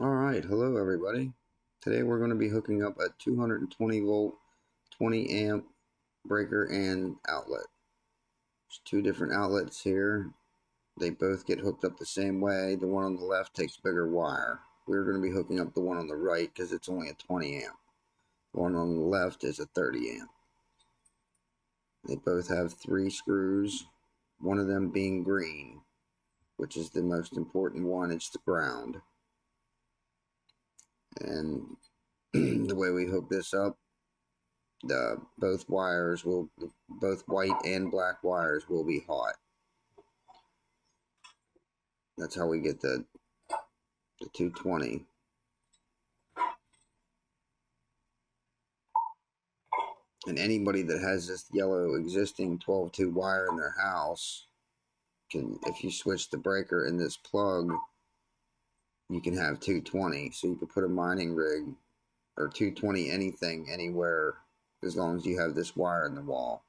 Alright, hello everybody. Today we're going to be hooking up a 220 volt, 20 amp breaker and outlet. There's two different outlets here. They both get hooked up the same way. The one on the left takes bigger wire. We're going to be hooking up the one on the right because it's only a 20 amp. The one on the left is a 30 amp. They both have 3 screws, one of them being green, which is the most important one. It's the ground. And the way we hook this up, both wires will, both white and black wires will be hot. That's how we get the 220. And anybody that has this yellow existing 12-2 wire in their house can, if you switch the breaker in this plug, you can have 220. So you can put a mining rig or 220 anything anywhere as long as you have this wire in the wall.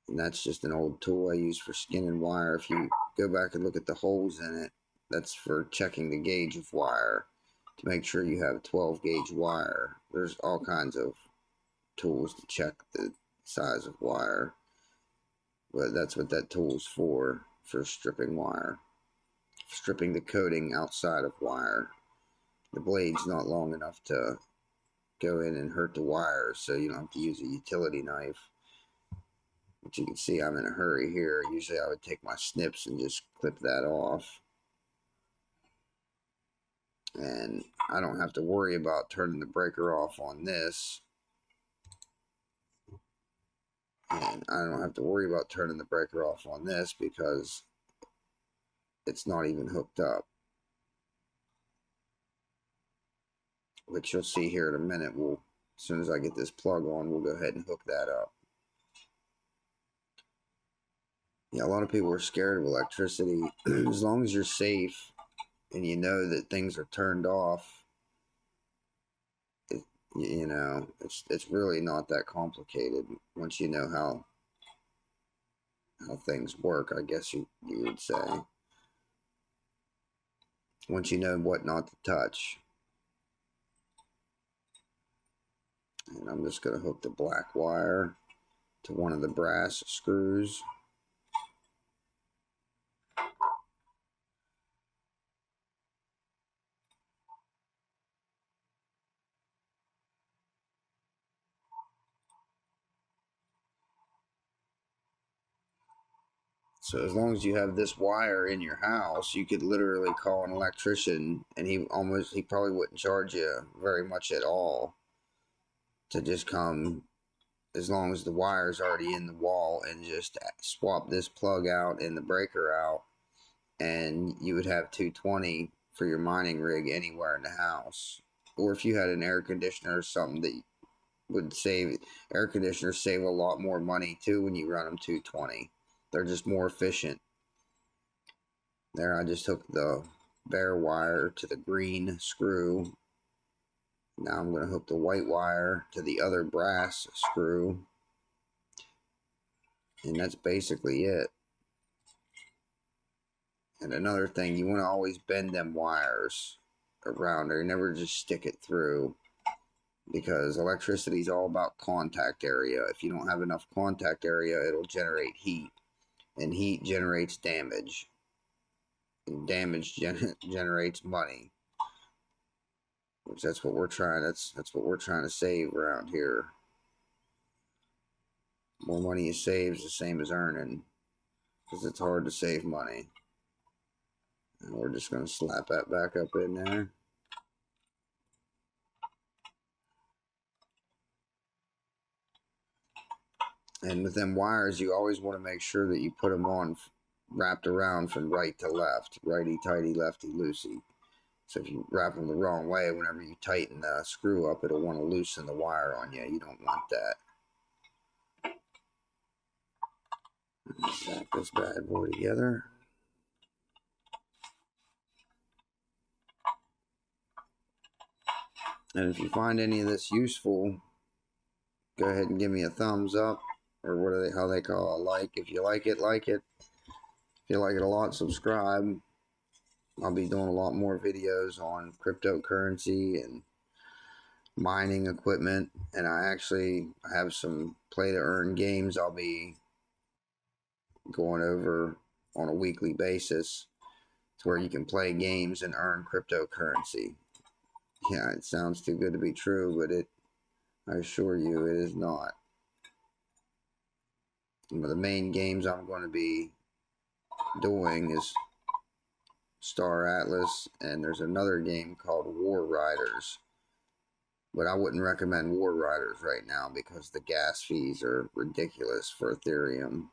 And that's just an old tool I use for skinning wire. If you go back and look at the holes in it, that's for checking the gauge of wire to make sure you have 12 gauge wire. There's all kinds of tools to check the size of wire, but that's what that tool's for stripping wire, stripping the coating outside of wire. The blade's not long enough to go in and hurt the wires, so you don't have to use a utility knife. But you can see I'm in a hurry here. Usually I would take my snips and just clip that off. And I don't have to worry about turning the breaker off on this. And I don't have to worry about turning the breaker off on this because it's not even hooked up. Which you'll see here in a minute. As soon as I get this plug on, we'll go ahead and hook that up. Yeah, a lot of people are scared of electricity. As long as you're safe and you know that things are turned off, it's really not that complicated once you know how things work, I guess you would say. Once you know what not to touch. And I'm just going to hook the black wire to one of the brass screws. So as long as you have this wire in your house, you could literally call an electrician and he probably wouldn't charge you very much at all to just come, as long as the wire's already in the wall, and just swap this plug out and the breaker out, and you would have 220 for your mining rig anywhere in the house. Or if you had an air conditioner or something that would save, air conditioners save a lot more money too when you run them 220. They're just more efficient. There, I just hooked the bare wire to the green screw. Now I'm going to hook the white wire to the other brass screw. And that's basically it. And another thing, you want to always bend them wires around or never just stick it through, because electricity is all about contact area. If you don't have enough contact area, it'll generate heat, and heat generates damage. And damage generates money, which that's what we're trying. That's what we're trying to save around here. More money you save is the same as earning, because it's hard to save money. And we're just going to slap that back up in there. And with them wires, you always want to make sure that you put them on wrapped around from right to left, righty-tighty, lefty-loosey. So if you wrap them the wrong way, whenever you tighten the screw up, it'll want to loosen the wire on you. You don't want that. Snap this bad boy together. And if you find any of this useful, go ahead and give me a thumbs up, or how they call it, like. If you like it, like it. If you like it a lot, subscribe. I'll be doing a lot more videos on cryptocurrency and mining equipment, and I actually have some play to earn games I'll be going over on a weekly basis to where you can play games and earn cryptocurrency. Yeah, it sounds too good to be true, but I assure you it is not. One of the main games I'm going to be doing is Star Atlas, and there's another game called War Riders. But I wouldn't recommend War Riders right now because the gas fees are ridiculous for Ethereum.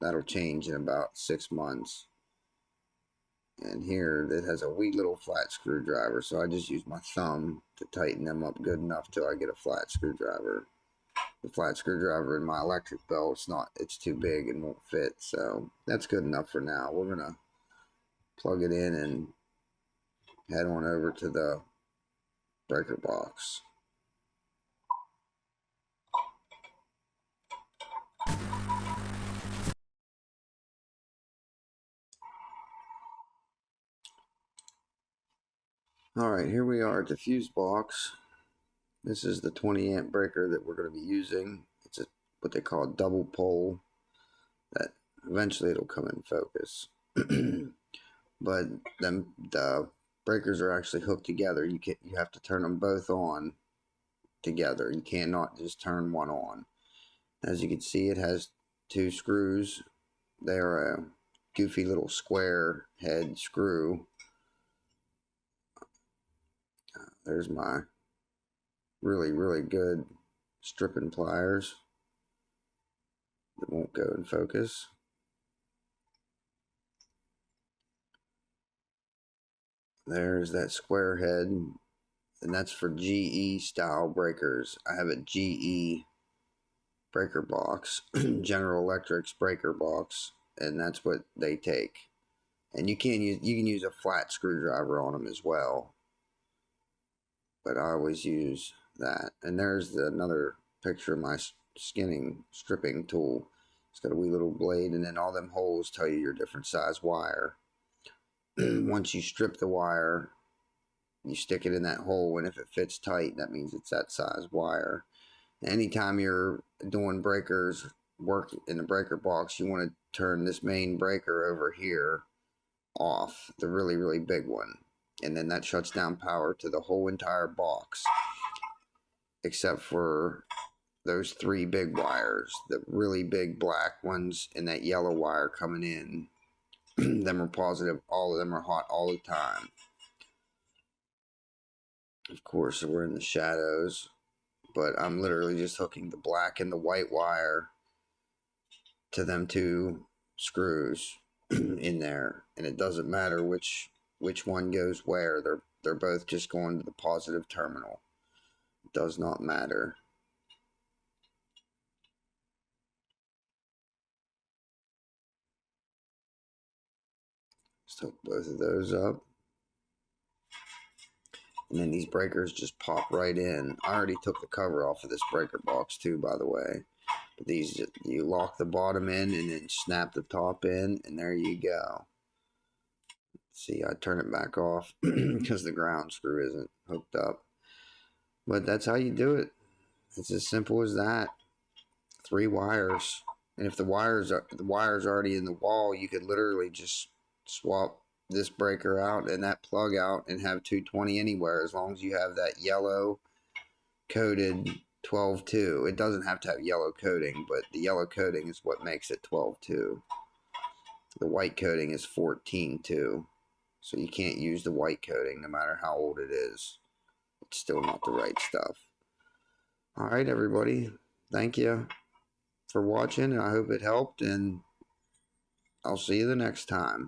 That'll change in about 6 months. And here it has a wee little flat screwdriver, so I just use my thumb to tighten them up good enough till I get a flat screwdriver. The flat screwdriver in my electric belt, it's too big and won't fit, so that's good enough for now. We're gonna plug it in and head on over to the breaker box. Alright, here we are at the fuse box. This is the 20 amp breaker that we're going to be using. It's what they call a double pole that eventually it'll come in focus. But the breakers are actually hooked together. You have to turn them both on together. You cannot just turn one on. As you can see, it has 2 screws. They're a goofy little square head screw. There's my really good stripping pliers that won't go in focus. There's that square head, and that's for GE style breakers. I have a GE breaker box, General Electric's breaker box, and that's what they take. And you can use a flat screwdriver on them as well, but I always use that. And there's another picture of my stripping tool. It's got a wee little blade, and then all them holes tell you your different size wire. Once you strip the wire, you stick it in that hole, and if it fits tight, that means it's that size wire. Anytime you're doing breakers, work in the breaker box, you want to turn this main breaker over here off, the really big one, and then that shuts down power to the whole entire box, except for those 3 big wires, the really big black ones and that yellow wire coming in. Them are positive, all of them are hot all the time. Of course, we're in the shadows, but I'm literally just hooking the black and the white wire to them 2 screws in there, and it doesn't matter which one goes where. They're both just going to the positive terminal. It does not matter. Just hook both of those up. And then these breakers just pop right in. I already took the cover off of this breaker box too, by the way. But these, you lock the bottom in and then snap the top in, and there you go. See, I turn it back off because the ground screw isn't hooked up. But that's how you do it. It's as simple as that. 3 wires. And if the wire's already in the wall, you could literally just swap this breaker out and that plug out and have 220 anywhere, as long as you have that yellow coated 12-2. It doesn't have to have yellow coating, but the yellow coating is what makes it 12-2. The white coating is 14-2. So you can't use the white coating no matter how old it is. It's still not the right stuff. Alright, everybody. Thank you for watching, and I hope it helped, and I'll see you the next time.